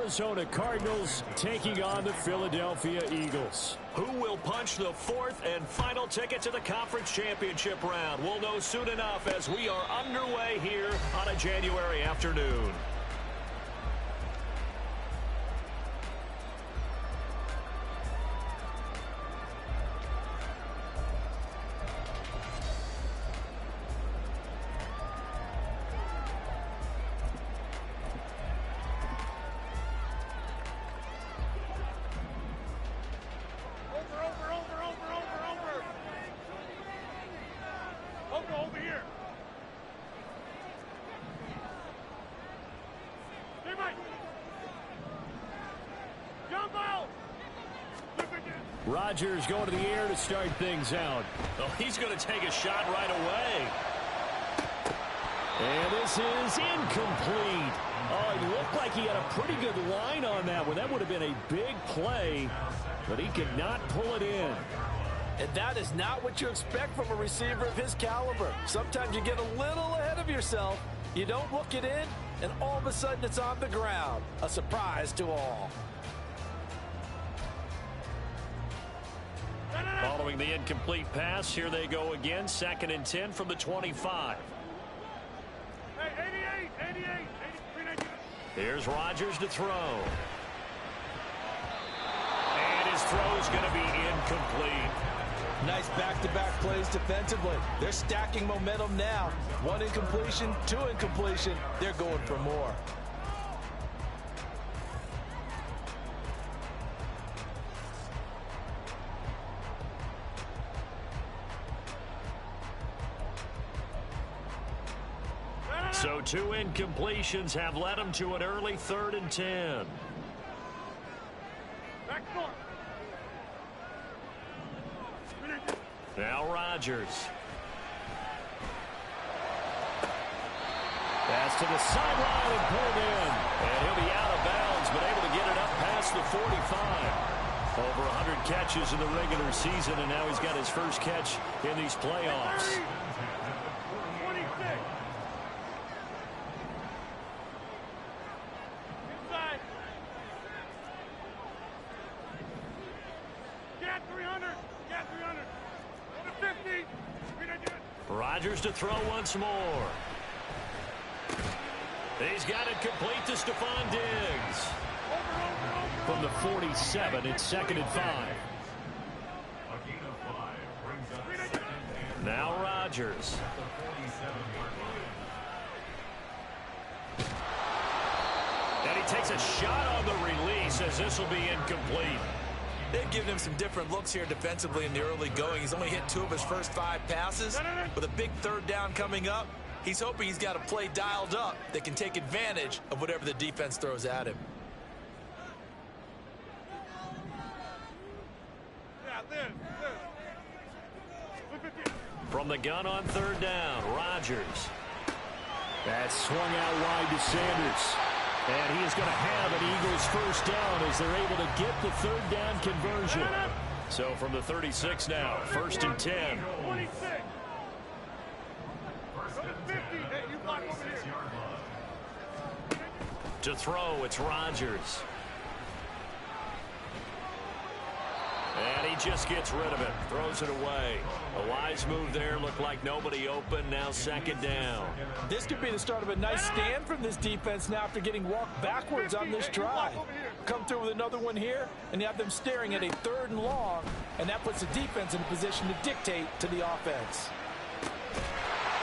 Arizona Cardinals taking on the Philadelphia Eagles. Who will punch the fourth and final ticket to the conference championship round? We'll know soon enough as we are underway here on a January afternoon. Rodgers going to the air to start things out. Oh, he's going to take a shot right away. And this is incomplete. Oh, he looked like he had a pretty good line on that one. That would have been a big play, but he could not pull it in. And that is not what you expect from a receiver of his caliber. Sometimes you get a little ahead of yourself. You don't look it in, and all of a sudden it's on the ground. A surprise to all. Following the incomplete pass, here they go again. 2nd and 10 from the 25. Hey, 88. Here's Rodgers to throw. And his throw is going to be incomplete. Nice back-to-back plays defensively. They're stacking momentum now. 1 incompletion, 2 incompletion. They're going for more. So 2 incompletions have led him to an early 3rd and 10. Now Rodgers. Pass to the sideline and pulled in. And he'll be out of bounds, but able to get it up past the 45. Over 100 catches in the regular season, and now he's got his first catch in these playoffs. Rodgers to throw once more. He's got it complete to Stephon Diggs. From the 47, it's 2nd and 5. Now Rodgers. And he takes a shot on the release as this will be incomplete. They've given him some different looks here defensively in the early going. He's only hit 2 of his first 5 passes. With a big 3rd down coming up, he's hoping he's got a play dialed up that can take advantage of whatever the defense throws at him. From the gun on 3rd down, Rodgers. That's swung out wide to Sanders. And he is going to have an Eagles first down as they're able to get the 3rd down conversion. So from the 36 now, 1st and 10. To throw, it's Rodgers. And he just gets rid of it, throws it away. A wise move there, looked like nobody open, now 2nd down. This could be the start of a nice stand from this defense now after getting walked backwards on this drive. Come through with another one here, and you have them staring at a 3rd and long, and that puts the defense in a position to dictate to the offense.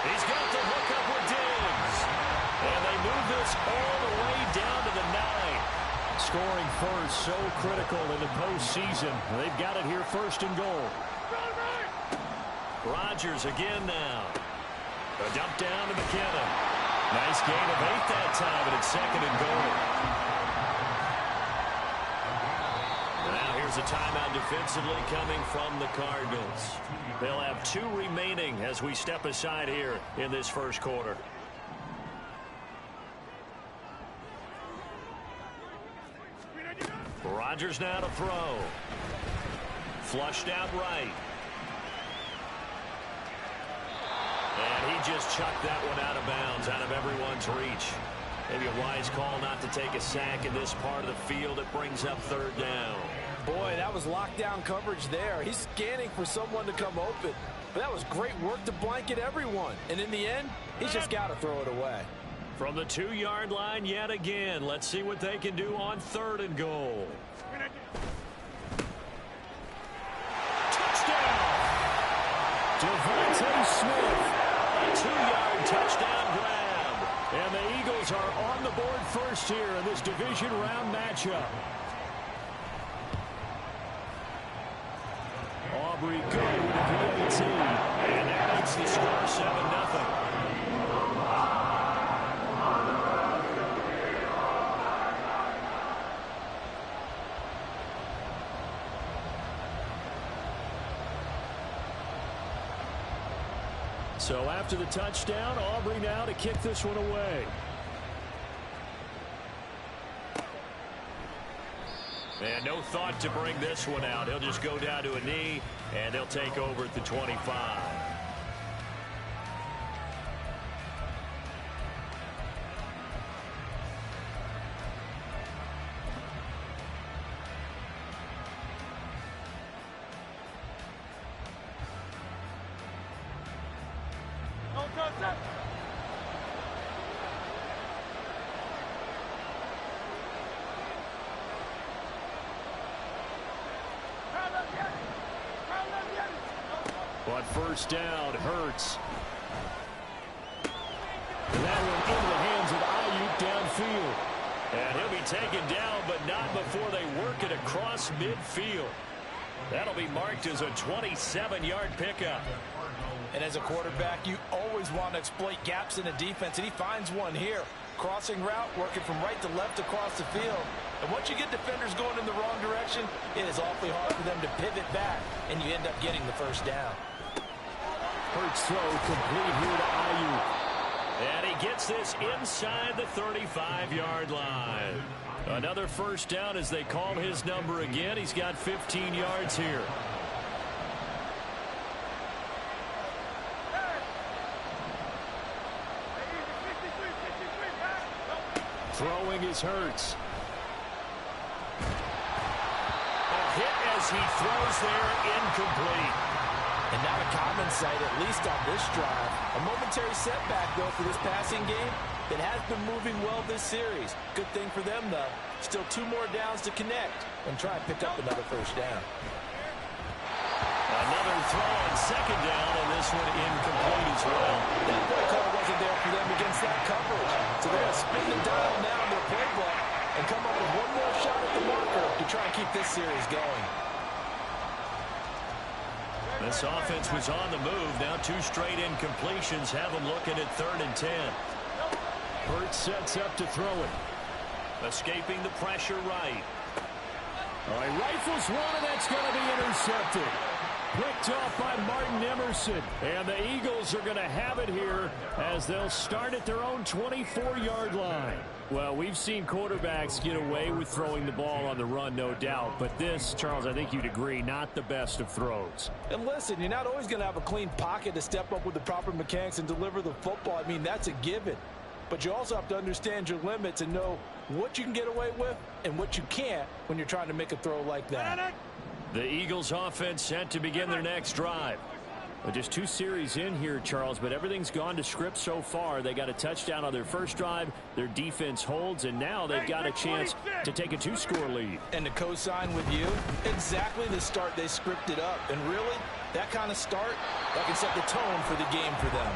He's got the hook up with Diggs. And they move this all the way down to the 9. Scoring first, so critical in the postseason. They've got it here 1st and goal. Rodgers again now. A dump down to McKinnon. Nice gain of 8 that time, and it's 2nd and goal. Now here's a timeout defensively coming from the Cardinals. They'll have 2 remaining as we step aside here in this first quarter. Rodgers now to throw. Flushed out right. And he just chucked that one out of bounds, out of everyone's reach. Maybe a wise call not to take a sack in this part of the field. It brings up third down. Boy, that was lockdown coverage there. He's scanning for someone to come open. But that was great work to blanket everyone. And in the end, he's just got to throw it away. From the 2-yard line yet again. Let's see what they can do on 3rd and goal. Touchdown! Devontae Smith. A 2-yard touchdown grab. And the Eagles are on the board first here in this division round matchup. Aubrey go with the PAT. And that makes the score 7-0. So after the touchdown, Aubrey now to kick this one away. And no thought to bring this one out. He'll just go down to a knee, and they'll take over at the 25. But first down, Hurts. And that one into the hands of Ayuk downfield. And he'll be taken down, but not before they work it across midfield. That'll be marked as a 27-yard pickup. And as a quarterback, you always want to exploit gaps in a defense, and he finds one here. Crossing route, working from right to left across the field. And once you get defenders going in the wrong direction, it is awfully hard for them to pivot back, and you end up getting the first down. Hurts throw complete here to Ayuk. And he gets this inside the 35-yard line. Another first down as they call his number again. He's got 15 yards here. Throwing is Hurts. A hit as he throws there, incomplete. And not a common sight, at least on this drive. A momentary setback, though, for this passing game that has been moving well this series. Good thing for them, though. Still 2 more downs to connect and try and pick up another first down. Another throw on second down, and this one incomplete as well. That play call wasn't there for them against that coverage. So they're going to spin the dial now in their playbook and come up with one more shot at the marker to try and keep this series going. This offense was on the move. Now 2 straight incompletions have them looking at 3rd and 10. Hurts sets up to throw it. Escaping the pressure right. All right, rifles one, and that's going to be intercepted. Picked off by Martin Emerson. And the Eagles are going to have it here as they'll start at their own 24-yard line. Well, we've seen quarterbacks get away with throwing the ball on the run, no doubt. But this, Charles, I think you'd agree, not the best of throws. And listen, you're not always going to have a clean pocket to step up with the proper mechanics and deliver the football. I mean, that's a given. But you also have to understand your limits and know what you can get away with and what you can't when you're trying to make a throw like that. The Eagles offense set to begin their next drive. Well, just 2 series in here, Charles, but everything's gone to script so far. They got a touchdown on their first drive. Their defense holds, and now they've got a chance to take a 2-score lead. And to co-sign with you, exactly the start they scripted up. And really, that kind of start, that can set the tone for the game for them.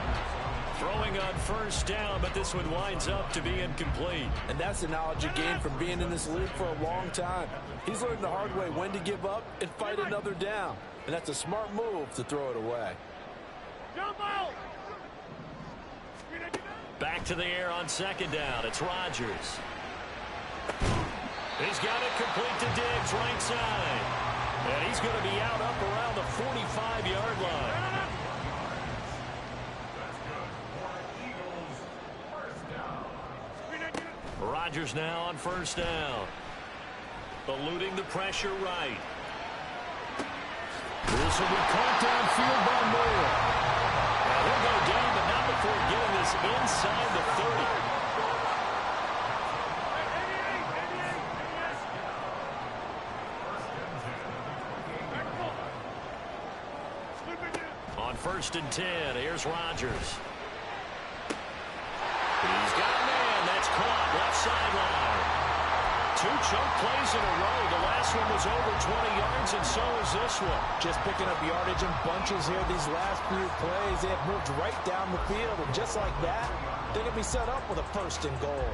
Throwing on first down, but this one winds up to be incomplete. And that's the knowledge you gain from being in this league for a long time. He's learned the hard way when to give up and fight another down. And that's a smart move to throw it away. Back to the air on second down. It's Rodgers. He's got it complete to Diggs, right side. And he's going to be out up around the 45-yard line. Rodgers now on first down. Eluding the pressure right. This will be caught downfield by Moore. He'll go down, but not before getting this inside the 30. 1st and 10. Here's Rodgers. He's got a man. That's caught left sideline. 2 chunk plays in a row. The last one was over 20 yards, and so is this one. Just picking up yardage in bunches here these last few plays. They have moved right down the field, and just like that, they can be set up with a 1st and goal.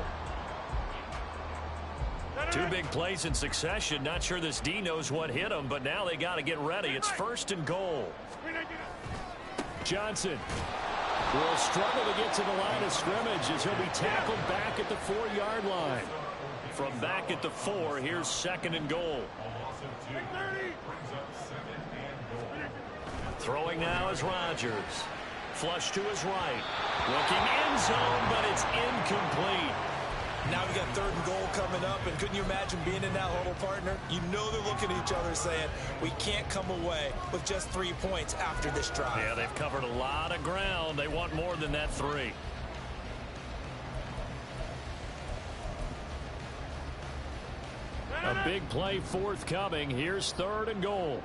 2 big plays in succession. Not sure this D knows what hit him, but now they got to get ready. It's 1st and goal. Johnson will struggle to get to the line of scrimmage as he'll be tackled back at the 4-yard line. From back at the 4, here's 2nd and goal. Throwing now is Rodgers. Flush to his right. Looking end zone, but it's incomplete. Now we got 3rd and goal coming up, and couldn't you imagine being in that huddle, partner? You know they're looking at each other saying, we can't come away with just 3 points after this drive. Yeah, they've covered a lot of ground. They want more than that 3. A big play forthcoming. Here's 3rd and goal.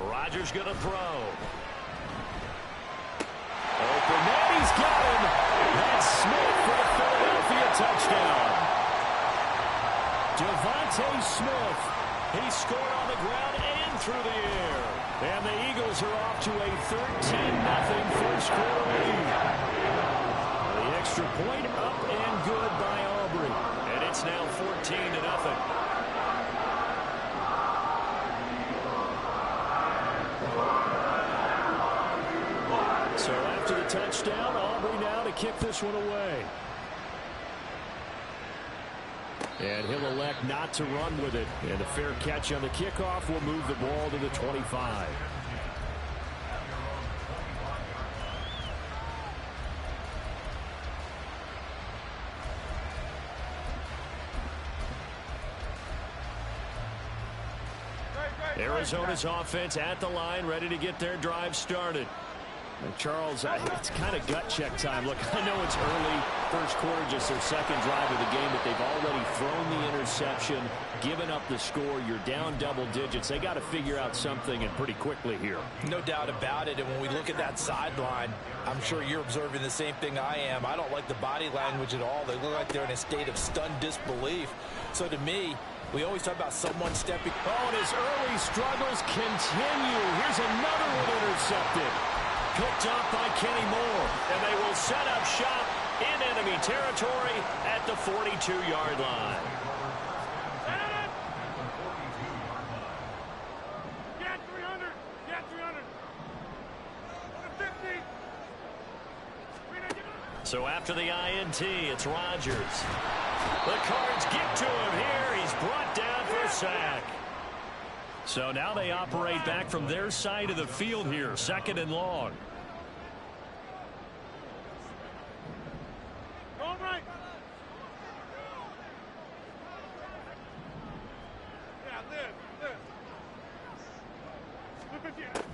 Rodgers going to throw. Open man, he's got him. That's Smith for the Philadelphia touchdown. Devontae Smith. He scored on the ground and through the air. And the Eagles are off to a 13-0 first quarter lead. The extra point up and good by Aubrey. And it's now 14-0. So after the touchdown, Aubrey now to kick this one away. And he'll elect not to run with it. And a fair catch on the kickoff will move the ball to the 25. Arizona's offense at the line, ready to get their drive started. And Charles, it's kind of gut check time. Look, I know it's early, first quarter, just their 2nd drive of the game, but they've already thrown the interception, given up the score. You're down double digits. They got to figure out something, and pretty quickly here. No doubt about it. And when we look at that sideline, I'm sure you're observing the same thing I am. I don't like the body language at all. They look like they're in a state of stunned disbelief. So to me, we always talk about someone stepping. Oh, and his early struggles continue. Here's another one intercepted. Picked off by Kenny Moore. And they will set up shop in enemy territory at the 42-yard line. Get 300. Get 300. 50. So after the INT, it's Rodgers. The Cards get to him here. He's brought down for a sack. So now they operate back from their side of the field here, 2nd and long. Going right. Yeah, live.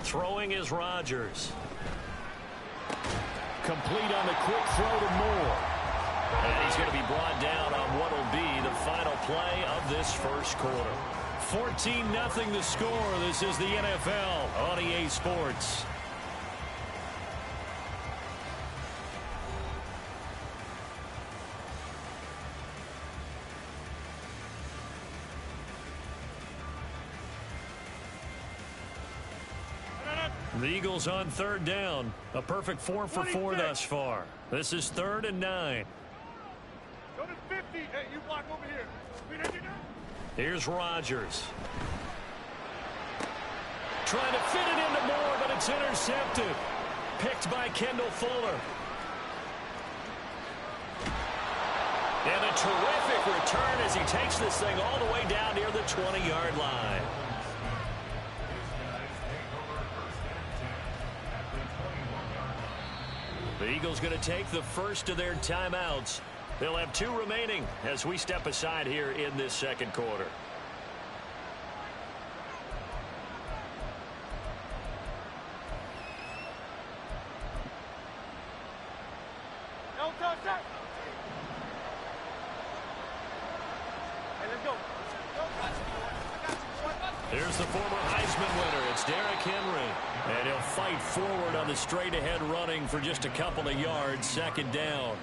Throwing is Rodgers. Complete on the quick throw to Moore. And he's going to be brought down on what will be the final play of this first quarter. 14-0 the score. This is the NFL on EA Sports. The Eagles on 3rd down. A perfect 4 for 4 thus far. This is 3rd and 9. Go to 50. Hey, you block over here. Here's Rodgers. Trying to fit it into Moore, but it's intercepted. Picked by Kendall Fuller. And a terrific return as he takes this thing all the way down near the 20-yard line. The Eagles going to take the first of their timeouts. They'll have 2 remaining as we step aside here in this second quarter. Hey, let's go. Here's the former Heisman winner. It's Derrick Henry. And he'll fight forward on the straight-ahead running for just a couple of yards. Second down.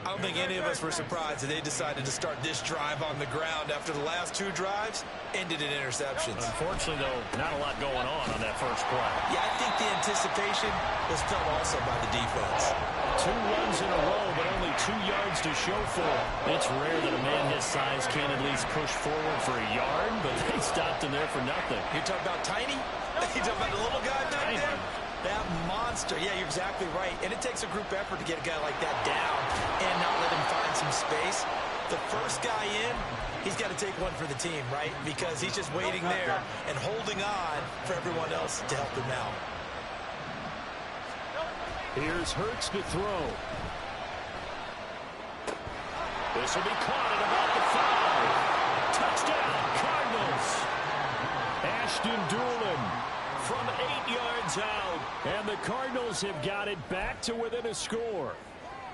I don't think any of us were surprised that they decided to start this drive on the ground after the last two drives ended in interceptions. Unfortunately, though, not a lot going on that first play. Yeah, I think the anticipation was felt also by the defense. 2 runs in a row, but only 2 yards to show for it. It's rare that a man his size can at least push forward for a yard, but they stopped him there for nothing. You're talking about tiny? You're talking about the little guy back there? That monster. Yeah, you're exactly right. And it takes a group effort to get a guy like that down and not let him find some space. The first guy in, he's got to take one for the team, right? Because he's just waiting there and holding on for everyone else to help him out. Here's Hurts to throw. This will be caught at about the 5. Touchdown, Cardinals. Ashton Dulin from 8 yards out. And the Cardinals have got it back to within a score.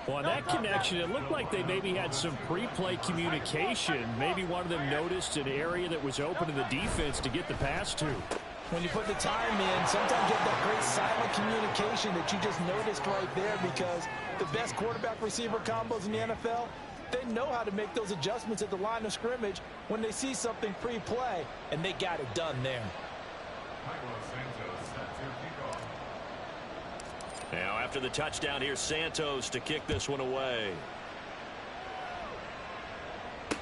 Well, on that connection, it looked like they maybe had some pre-play communication. Maybe one of them noticed an area that was open to the defense to get the pass to. When you put the time in, sometimes you have that great silent communication that you just noticed right there, because the best quarterback-receiver combos in the NFL, they know how to make those adjustments at the line of scrimmage when they see something pre-play, and they got it done there. Now, after the touchdown, here's Santos to kick this one away.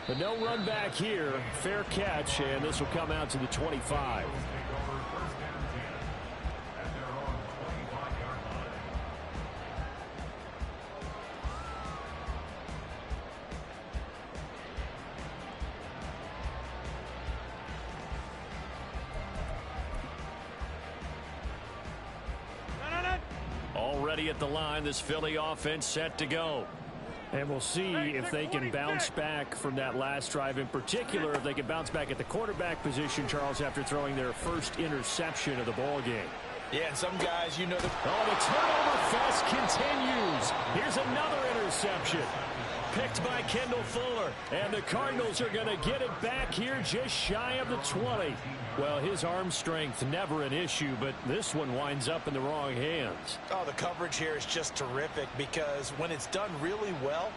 But no run back here. Fair catch, and this will come out to the 25. Already at the line, this Philly offense set to go. And we'll see if they can bounce back from that last drive. In particular, if they can bounce back at the quarterback position, Charles, after throwing their first interception of the ball game. Yeah, and some guys, you know, the turnover fest continues. Here's another interception. Picked by Kendall Fuller. And the Cardinals are going to get it back here just shy of the 20. Well, his arm strength never an issue, but this one winds up in the wrong hands. Oh, the coverage here is just terrific, because when it's done really well,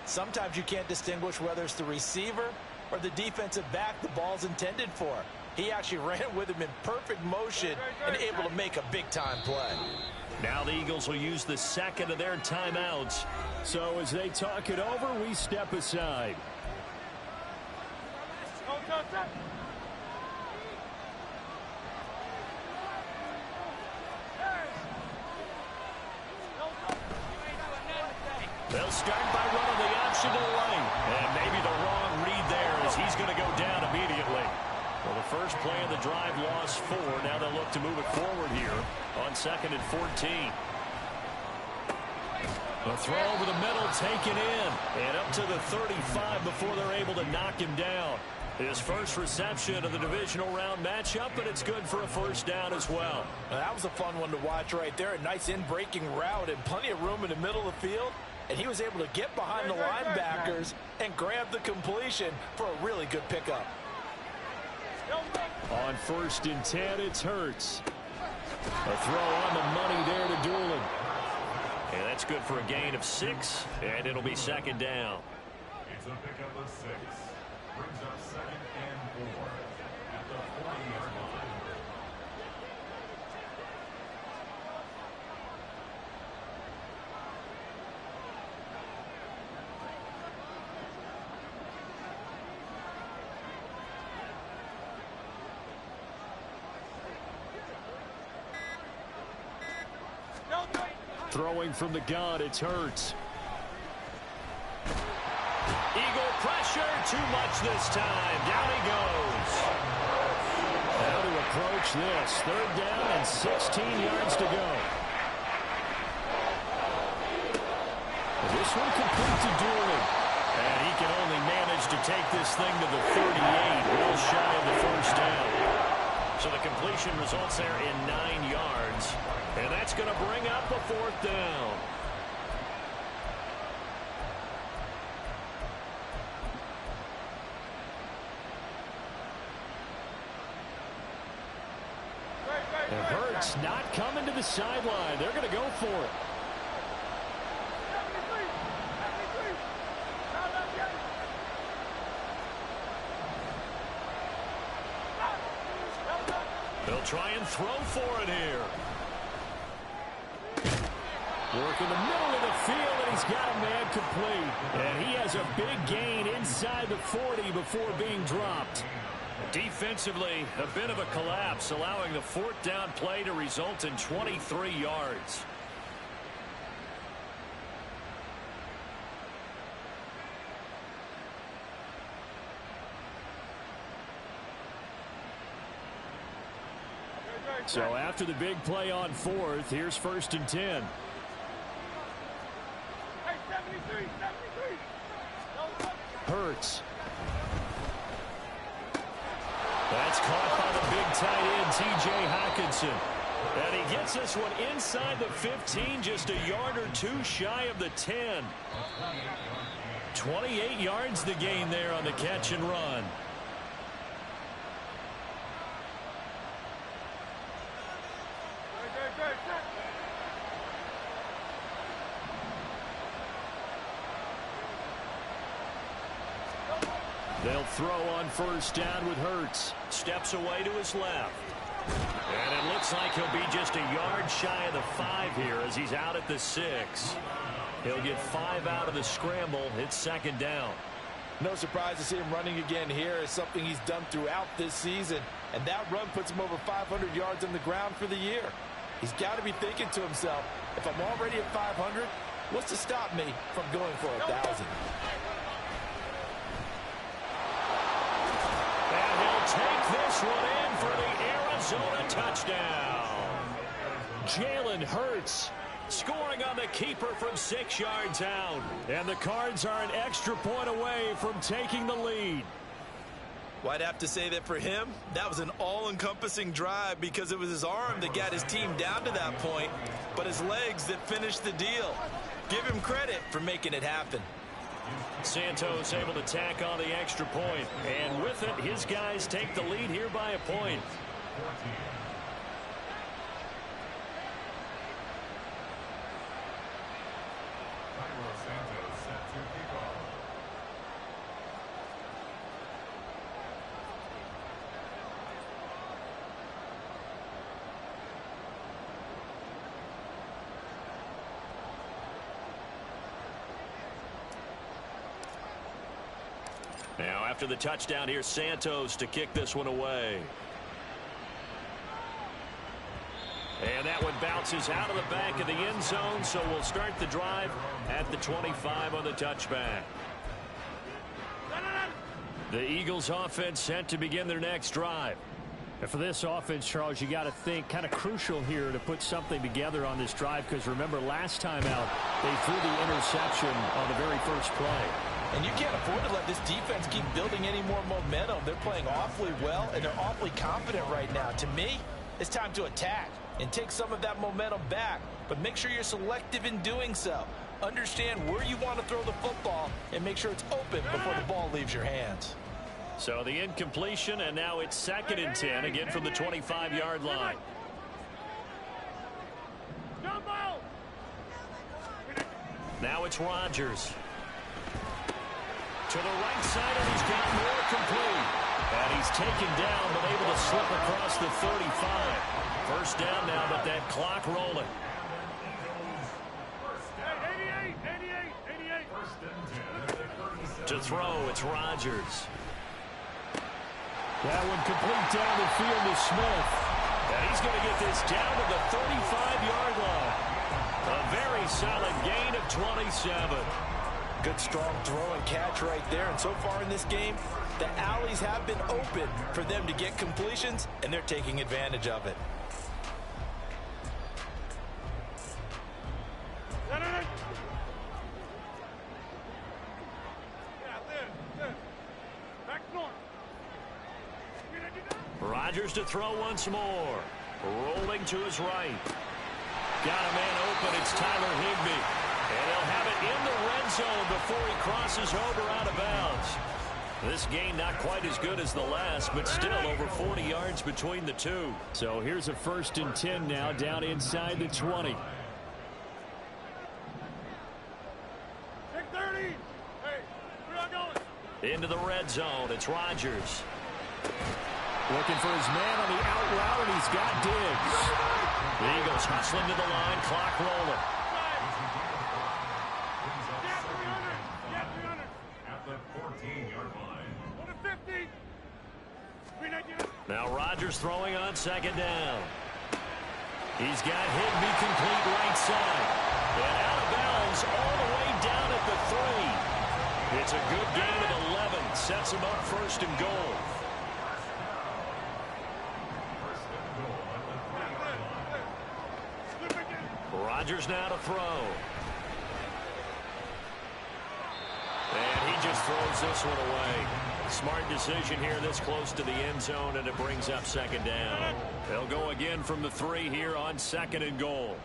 sometimes you can't distinguish whether it's the receiver or the defensive back the ball's intended for. He actually ran with him in perfect motion and able to make a big-time play. Now the Eagles will use the second of their timeouts. So as they talk it over, we step aside. They'll start by running the option to the lane. And maybe the wrong read there, as he's going to go down immediately. Well, the first play of the drive lost 4. Now they'll look to move it forward here on 2nd and 14. The throw over the middle taken in. And up to the 35 before they're able to knock him down. His first reception of the divisional round matchup, but it's good for a first down as well. Now, that was a fun one to watch right there. A nice in-breaking route and plenty of room in the middle of the field. And he was able to get behind the linebackers and grab the completion for a really good pickup. On 1st and 10, it's Hurts. A throw on the money there to Dulin. And that's good for a gain of 6, and it'll be 2nd down. It's a pickup of 6. Brings up 2nd and 4 at the 40-yard line. Throwing from the gun, it's Hurts. Eagle pressure, too much this time. Down he goes. How to approach this. 3rd down and 16 yards to go. This one complete to Dulin. And he can only manage to take this thing to the 38, well shy of the first down. So the completion results there in 9 yards. And that's going to bring up a 4th down. not coming to the sideline. They're going to go for it. They'll try and throw for it here. Work in the middle of the field, and he's got a man complete. And he has a big gain inside the 40 before being dropped. Defensively, a bit of a collapse, allowing the fourth down play to result in 23 yards. So after the big play on fourth, here's 1st and 10. Hurts. That's caught by the big tight end, T.J. Hockenson. And he gets this one inside the 15, just a yard or two shy of the 10. 28 yards the gain there on the catch and run. They'll throw on 1st down with Hurts. Steps away to his left. And it looks like he'll be just a yard shy of the 5 here as he's out at the 6. He'll get 5 out of the scramble. It's 2nd down. No surprise to see him running again here. It's something he's done throughout this season. And that run puts him over 500 yards on the ground for the year. He's got to be thinking to himself, if I'm already at 500, what's to stop me from going for 1,000? Take this one in for the Arizona touchdown. Jalen Hurts Scoring on the keeper from 6 yards out. And the Cards are an extra point away from taking the lead. Well, I'd have to say that for him, that was an all-encompassing drive because it was his arm that got his team down to that point, but his legs that finished the deal. Give him credit for making it happen. Santos able to tack on the extra point, and with it, his guys take the lead here by a point. Now, after the touchdown, here's Santos to kick this one away. And that one bounces out of the back of the end zone, so we'll start the drive at the 25 on the touchback. The Eagles offense set to begin their next drive. And for this offense, Charles, you got to think kind of crucial here to put something together on this drive, because remember last time out they threw the interception on the very first play. And you can't afford to let this defense keep building any more momentum. They're playing awfully well, and they're awfully confident right now. To me, it's time to attack and take some of that momentum back, but make sure you're selective in doing so. Understand where you want to throw the football and make sure it's open before the ball leaves your hands. So the incompletion, and now it's 2nd and 10, again from the 25-yard line. Now it's Rodgers. To the right side, and he's got more complete. And he's taken down, but able to slip across the 35. First down now, but that clock rolling. 88. To throw, it's Rodgers. That one complete down the field to Smith. And he's going to get this down to the 35-yard line. A very solid gain of 27. Good, strong throw and catch right there. And so far in this game, the alleys have been open for them to get completions, and they're taking advantage of it. Rodgers to throw once more. Rolling to his right. Got a man open. It's Tyler Higbee. And he'll have it in the red zone before he crosses over out of bounds. This game not quite as good as the last, but still over 40 yards between the two. So here's a 1st and 10 now down inside the 20. Take 30. Hey, we're not going. Into the red zone. It's Rodgers. Looking for his man on the out route, and he's got Diggs. The Eagles hustling to the line, clock rolling. Yeah, 300. At the 14-yard line. 150. Now Rodgers throwing on 2nd down. He's got Higbee complete right side. And out of bounds all the way down at the 3. It's a good gain of 11. Sets him up 1st and goal. Rodgers now to throw. And he just throws this one away. Smart decision here this close to the end zone, and it brings up 2nd down. They'll go again from the 3 here on 2nd and goal.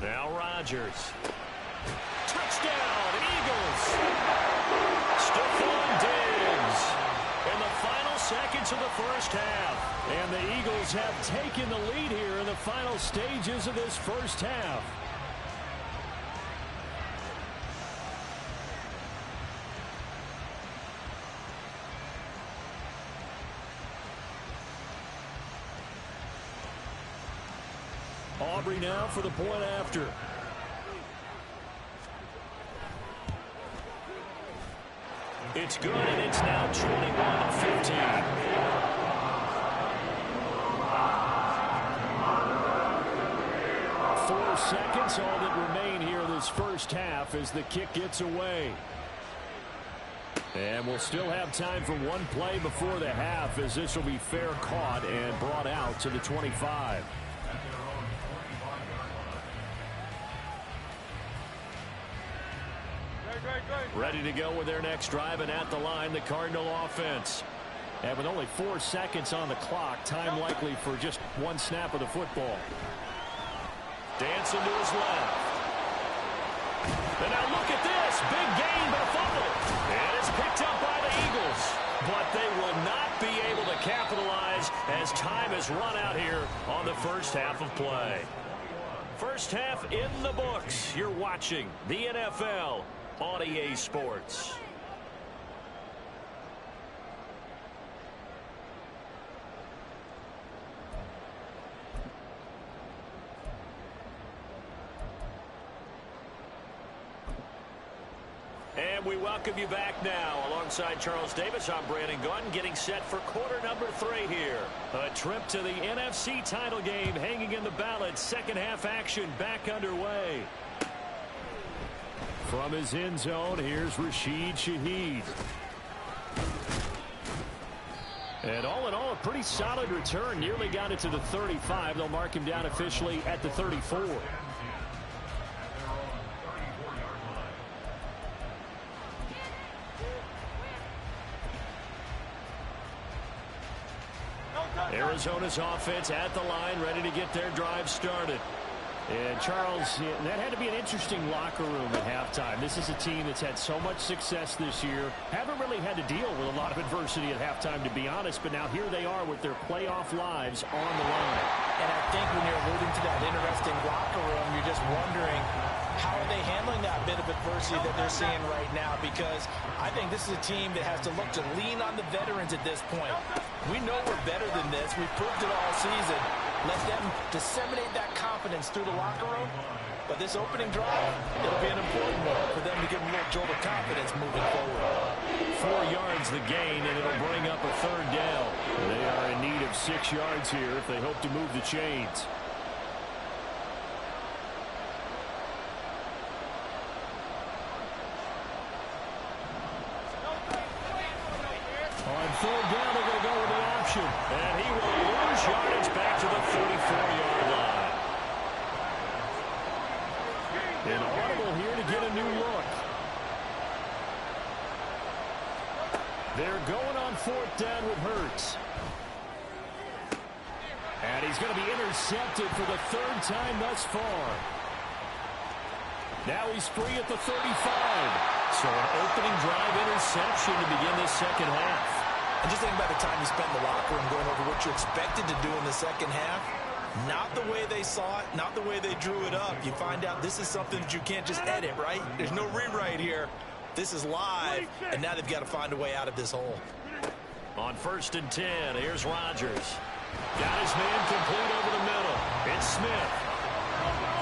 Now Rodgers. Touchdown, Eagles. Stephon Diggs in the final seconds of the 1st half. And the Eagles have taken the lead here in the final stages of this 1st half. Aubrey now for the point after. It's good, and it's now 21-15. 4 seconds, all that remain here in this 1st half as the kick gets away. And we'll still have time for one play before the half, as this will be fair caught and brought out to the 25. Ready to go with their next drive, and at the line, the Cardinal offense. And with only 4 seconds on the clock, time likely for just one snap of the football. Dancing to his left. And now look at this. Big gain, but a fumble. And it's picked up by the Eagles. But they will not be able to capitalize as time has run out here on the 1st half of play. 1st half in the books. You're watching the NFL on EA Sports. And we welcome you back now. Alongside Charles Davis, I'm Brandon Gunn, getting set for quarter number 3 here. A trip to the NFC title game hanging in the balance. 2nd half action back underway. From his end zone, here's Rashid Shaheed. And all in all, a pretty solid return. Nearly got it to the 35. They'll mark him down officially at the 34. Arizona's offense at the line, ready to get their drive started. And Charles, that had to be an interesting locker room at halftime. This is a team that's had so much success this year. Haven't really had to deal with a lot of adversity at halftime, to be honest. But now here they are with their playoff lives on the line. And I think when you're alluding to that interesting locker room, you're just wondering, how are they handling that bit of adversity that they're seeing right now? Because I think this is a team that has to look to lean on the veterans at this point. We know we're better than this. We've proved it all season. Let them disseminate that confidence through the locker room. But this opening drive, it'll be an important one for them to give them a little jolt of confidence moving forward. 4 yards the gain, and it'll bring up a 3rd down. They are in need of 6 yards here if they hope to move the chains. On 3rd down, they're going to go with the option. And he will lose yardage back to the 34-yard line. An audible here to get a new look. They're going on 4th down with Hurts. And he's going to be intercepted for the 3rd time thus far. Now he's free at the 35. So an opening drive interception to begin this second half. And just think about the time you spent in the locker room going over what you expected to do in the second half. Not the way they saw it, not the way they drew it up. You find out this is something that you can't just edit, right? There's no rewrite here. This is live, and now they've got to find a way out of this hole. On 1st and 10, here's Rodgers. Got his man complete over the middle. It's Smith.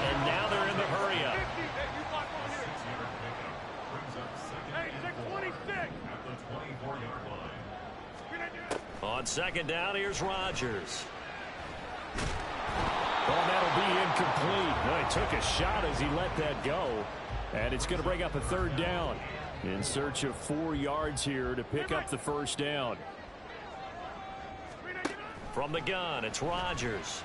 And now they're in the hurry-up. Hey, 626. On 2nd down, here's Rodgers. Well, that'll be incomplete. Well, he took a shot as he let that go. And it's going to bring up a 3rd down. In search of 4 yards here to pick up the 1st down. From the gun, it's Rodgers.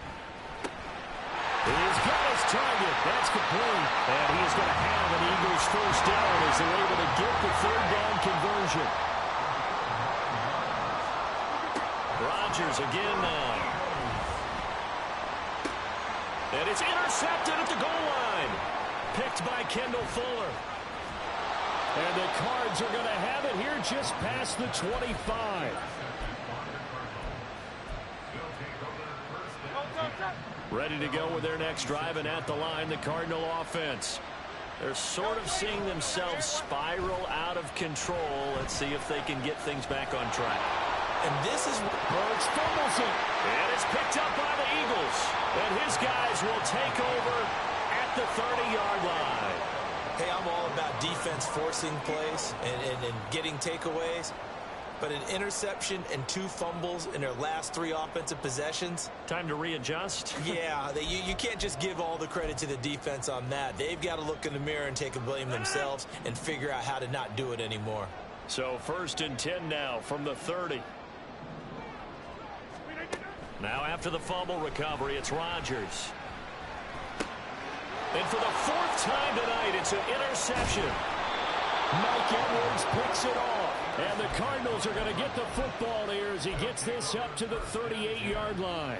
He's got his target. That's complete. And he is going to have an Eagles 1st down as they're able to get the 3rd down conversion. Rodgers again now. And it's intercepted at the goal line. Picked by Kendall Fuller. And the Cards are going to have it here just past the 25. Ready to go with their next drive, and at the line, the Cardinal offense. They're sort of seeing themselves spiral out of control. Let's see if they can get things back on track. And this is Burks fumbles it. And it's picked up by the Eagles. And his guys will take over at the 30-yard line. Hey, I'm all about defense forcing plays and getting takeaways. But an interception and 2 fumbles in their last 3 offensive possessions. Time to readjust. Yeah, you can't just give all the credit to the defense on that. They've got to look in the mirror and take a blame themselves and figure out how to not do it anymore. So 1st and 10 now from the 30. Now after the fumble recovery, it's Rodgers. And for the 4th time tonight, it's an interception. Mike Edwards picks it off. And the Cardinals are going to get the football here as he gets this up to the 38-yard line.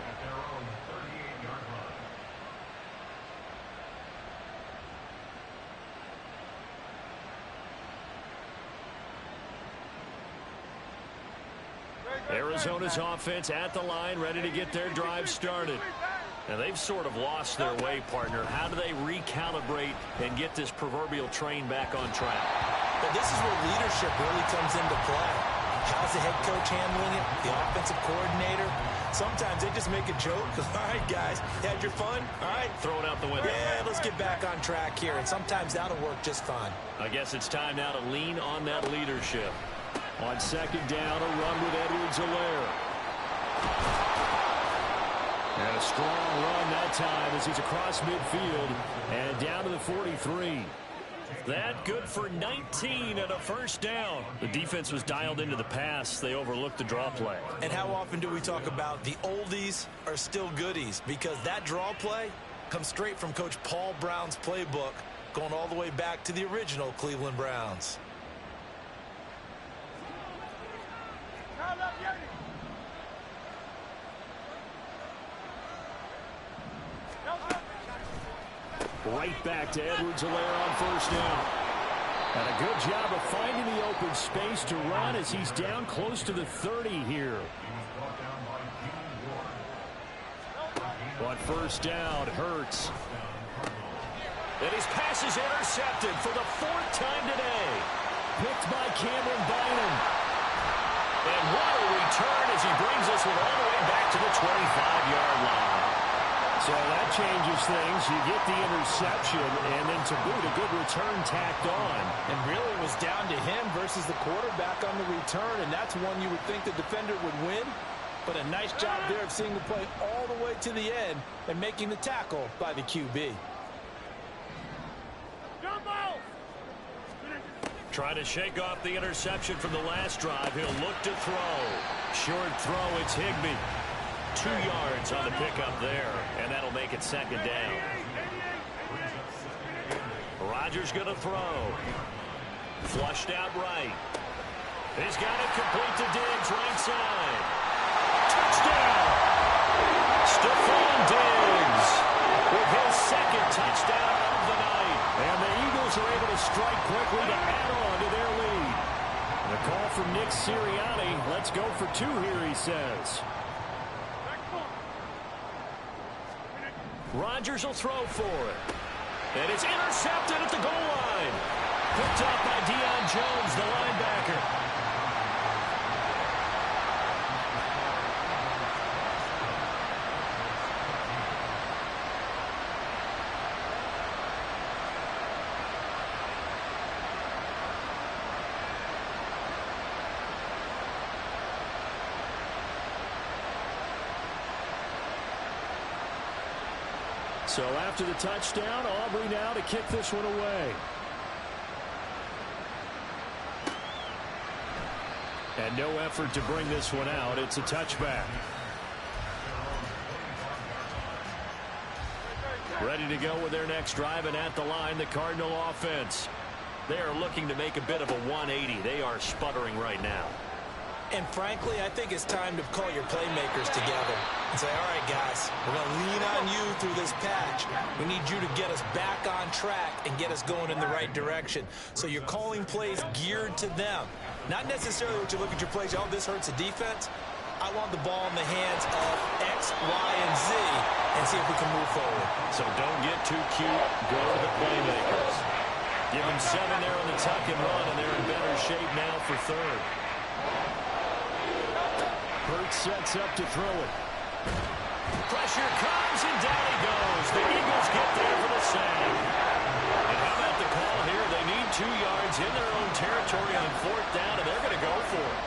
Arizona's offense at the line, ready to get their drive started. And they've sort of lost their way, partner. How do they recalibrate and get this proverbial train back on track? But this is where leadership really comes into play. How's the head coach handling it? The offensive coordinator? Sometimes they just make a joke. All right, guys, you had your fun? All right. Throw it out the window. Yeah, let's get back on track here. And sometimes that'll work just fine. I guess it's time now to lean on that leadership. On 2nd down, a run with Edwards-Helaire. And a strong run that time as he's across midfield and down to the 43. That good for 19 and a 1st down. The defense was dialed into the pass. They overlooked the draw play. And how often do we talk about the oldies are still goodies? Because that draw play comes straight from Coach Paul Brown's playbook, going all the way back to the original Cleveland Browns. Right back to Edwards-Helaire on 1st down. And a good job of finding the open space to run as he's down close to the 30 here. On 1st down, Hurts. And his pass is intercepted for the 4th time today. Picked by Cameron Bynum. And what a return as he brings us all the way back to the 25-yard line. So that changes things. You get the interception, and then to boot, a good return tacked on. And really it was down to him versus the quarterback on the return, and that's one you would think the defender would win. But a nice job there of seeing the play all the way to the end and making the tackle by the QB. Trying to shake off the interception from the last drive. He'll look to throw. Short throw, it's Higbee. 2 yards on the pickup there, and that'll make it 2nd down. Rodgers going to throw. Flushed out right. He's got it complete to Diggs, right side. Touchdown! Stephon Diggs with his 2nd touchdown of the night. And the Eagles strike quickly to add on to their lead. And a call from Nick Sirianni. Let's go for two here, he says. Rodgers will throw for it. And it's intercepted at the goal line. Picked up by Deion Jones, the linebacker. So after the touchdown, Aubrey now to kick this one away. And no effort to bring this one out. It's a touchback. Ready to go with their next drive, and at the line, the Cardinal offense. They are looking to make a bit of a 180. They are sputtering right now. And frankly, I think it's time to call your playmakers together and say, all right, guys, we're going to lean on you through this patch. We need you to get us back on track and get us going in the right direction. So you're calling plays geared to them. Not necessarily what you look at your plays, oh, this hurts the defense. I want the ball in the hands of X, Y, and Z and see if we can move forward. So don't get too cute. Go to the playmakers. Give them 7 there on the tuck and run, and they're in better shape now for third. Hurts sets up to throw it. Pressure comes, and down he goes. The Eagles get there for the sack. And how about the call here? They need 2 yards in their own territory on 4th down, and they're going to go for it.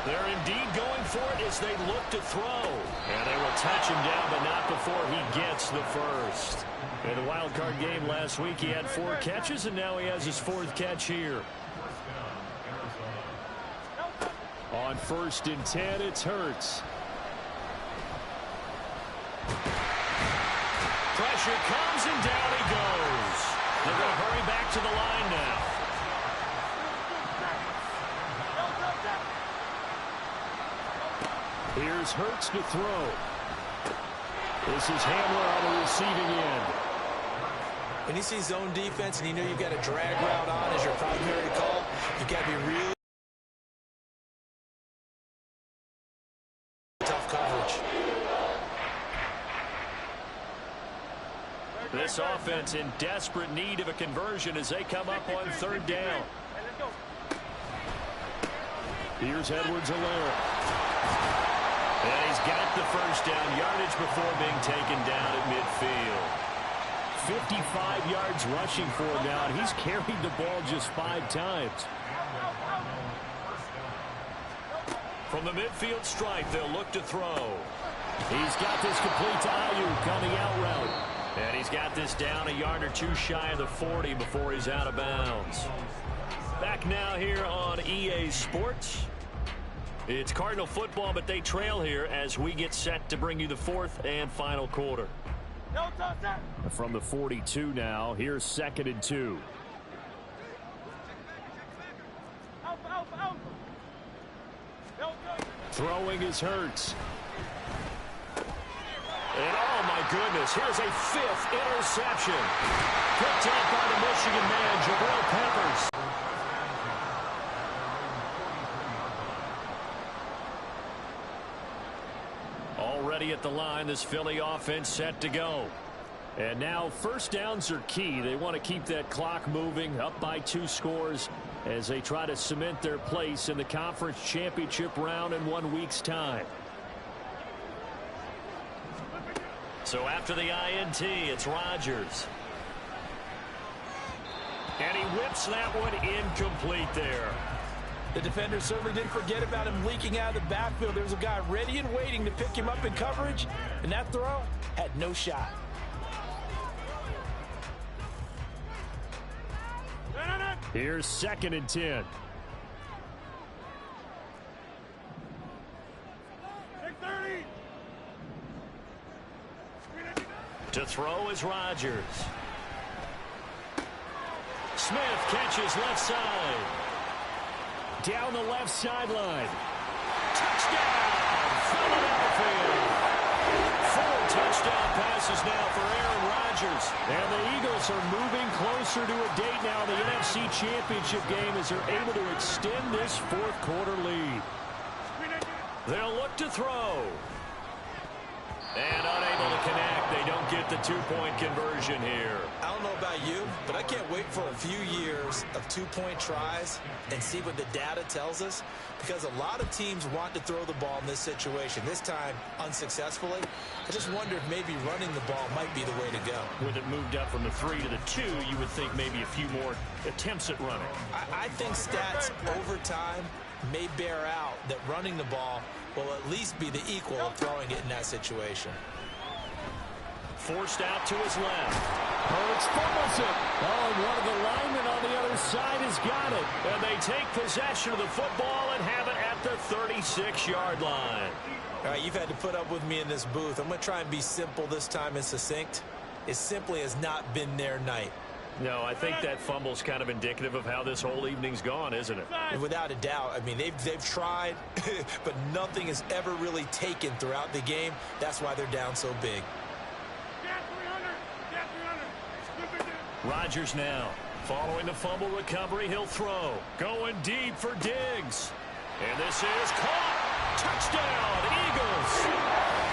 They're indeed going for it as they look to throw. And they will touch him down, but not before he gets the first. In the wild card game last week, he had 4 catches, and now he has his 4th catch here. On 1st and 10, it's Hurts. Pressure comes, and down he goes. They're going to hurry back to the line now. Here's Hurts to throw. This is Hamler on the receiving end. When you see zone defense and you know you've got a drag route on as your primary call, you've got to be really tough coverage. This offense in desperate need of a conversion as they come up on 3rd down. Here's Edwards-Helaire. And he's got the first down yardage before being taken down at midfield. 55 yards rushing for him now, and he's carried the ball just 5 times. From the midfield stripe, they'll look to throw. He's got this complete to Ayuk on the out route. And he's got this down a yard or 2 shy of the 40 before he's out of bounds. Back now here on EA Sports. It's Cardinal football, but they trail here as we get set to bring you the 4th and final quarter. From the 42 now, here's 2nd and 2. Throwing is Hurts. And oh my goodness, here's a 5th interception. Picked up by the Michigan man, Jabril Peppers. Already at the line, this Philly offense set to go. And now 1st downs are key. They want to keep that clock moving, up by 2 scores as they try to cement their place in the conference championship round in 1 week's time. So after the INT, it's Rodgers. And he whips that one incomplete there. The defender certainly didn't forget about him leaking out of the backfield. There was a guy ready and waiting to pick him up in coverage, and that throw had no shot. Here's 2nd and 10. To throw is Rodgers. Smith catches left side. Down the left sideline. Touchdown! Philadelphia. 4 touchdown passes now for Aaron Rodgers. Rodgers. And the Eagles are moving closer to a date now in the NFC Championship game as they're able to extend this fourth quarter lead. They'll look to throw. And unable to connect. They don't get the two-point conversion here. I don't know about you, but I can't wait for a few years of two-point tries and see what the data tells us, because a lot of teams want to throw the ball in this situation. This time, unsuccessfully. I just wonder if maybe running the ball might be the way to go. With it moved up from the 3 to the 2, you would think maybe a few more attempts at running. I think stats over time may bear out that running the ball will at least be the equal of throwing it in that situation. Forced out to his left. Hurts fumbles it. Oh, and one of the linemen on the other side has got it. And they take possession of the football and have it at the 36-yard line. All right, you've had to put up with me in this booth. I'm going to try and be simple this time and succinct. It simply has not been their night. No, I think that fumble's kind of indicative of how this whole evening's gone, isn't it? Without a doubt. I mean, they've tried, but nothing has ever really taken throughout the game. That's why they're down so big. Rodgers now. Following the fumble recovery, he'll throw. Going deep for Diggs. And this is caught. Touchdown, Eagles.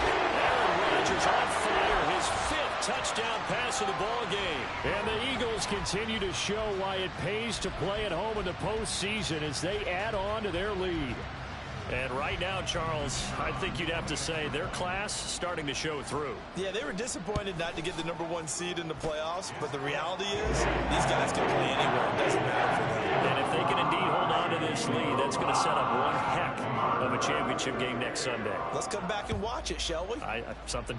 Aaron Rodgers on fire. His 5th touchdown pass of the ball game. And the Eagles continue to show why it pays to play at home in the postseason as they add on to their lead. And right now, Charles, I think you'd have to say their class starting to show through. Yeah, they were disappointed not to get the #1 seed in the playoffs, but the reality is these guys can play anywhere. It doesn't matter for them. And if they can indeed hold on to this lead, that's going to set up one heck of a championship game next Sunday. Let's come back and watch it, shall we? Something